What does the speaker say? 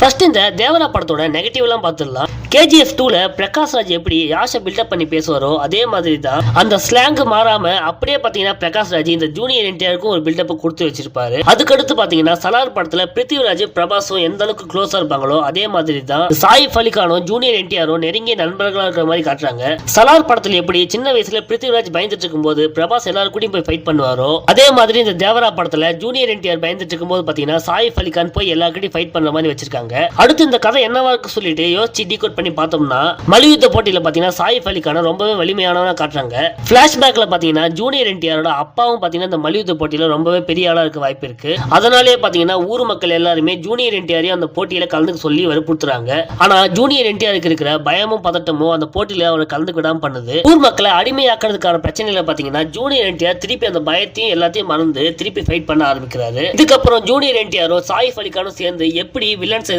First இந்த தேவரா படத்தோட negative எல்லாம் பார்த்துடலாம். KGF 2ல பிரகாஷ் ராஜ் எப்படி யாஷை பில்டப் பண்ணி பேசுவாரோ அதே மாதிரி தான் அந்த ஸ்லாங் மாறாம அப்படியே பாத்தீங்கன்னா பிரகாஷ் ராஜ் இந்த ஜூனியர் என்டிஆருக்கும் ஒரு பில்டப் கொடுத்து வச்சிருப்பாரு. அதுக்கடுத்து பாத்தீங்கன்னா சலார் படத்துல பிருத்திவிராஜ் பிரபாஸும் எந்த அளவுக்கு க்ளோஸா இருப்பாங்களோ அதே மாதிரி தான் சாயிஃப் அலி கானும் ஜூனியர் என்டிஆரும் நெருங்கிய நண்பர்களா இருக்கிற மாதிரி காட்டுறாங்க. சலார் படத்துல எப்படி சின்ன வயசுல பிருத்திவிராஜ் பயந்துட்டு இருக்கும்போது பிரபாஸ் எல்லாரும் கூடயும் போய் ஃபைட் பண்ணுவாரோ அதே மாதிரி இந்த தேவரா படத்துல ஜூனியர் என்டிஆர் பயந்துட்டு இருக்கும்போது பாத்தீங்கன்னா சாயிஃப் அலி கான் போய் எல்லாருக்கிட்டையும் ஃபைட் பண்ற மாதிரி வச்சிருக்காங்க. அடுத்து இந்த கதை என்னவா இருக்கு சொல்லிட்டு யோசிச்சு டீகோட் பண்ணி பார்த்தோம்னா மல்யுத்த போட்டியில பாத்தீங்கன்னா சாயிஃப் அலி கான ரொம்பவே வலிமையானவனா காட்டுறாங்க. பிளாஷ்பேக்ல பாத்தீங்கன்னா ஜூனியர் என்டிஆரோட அப்பாவும் பாத்தீங்கன்னா இந்த மல்யுத்த போட்டியில ரொம்பவே பெரிய ஆளா இருக்க வாய்ப்பு இருக்கு. அதனாலே பாத்தீங்கன்னா ஊர் மக்கள் எல்லாருமே ஜூனியர் என்டிஆரையும் அந்த போட்டியில கலந்துக்க சொல்லி வற்புறுத்துறாங்க. ஆனா ஜூனியர் என்டிஆருக்கு இருக்கிற பயமும் பதட்டமும் அந்த போட்டியில அவரை கலந்துக்க விடாம பண்ணுது. ஊர் மக்களை அடிமையாக்குறதுக்கான பிரச்சனையில பாத்தீங்கன்னா ஜூனியர் என்டிஆர் திருப்பி அந்த பயத்தையும் எல்லாத்தையும் மறந்து திருப்பி ஃபைட் பண்ண ஆரம்பிக்கிறாரு. இதுக்கப்புறம் ஜூனியர் என்டிஆரும் சாயிஃப் அலி கானும் சேர்ந்து எப்படி வில்லன்ஸ்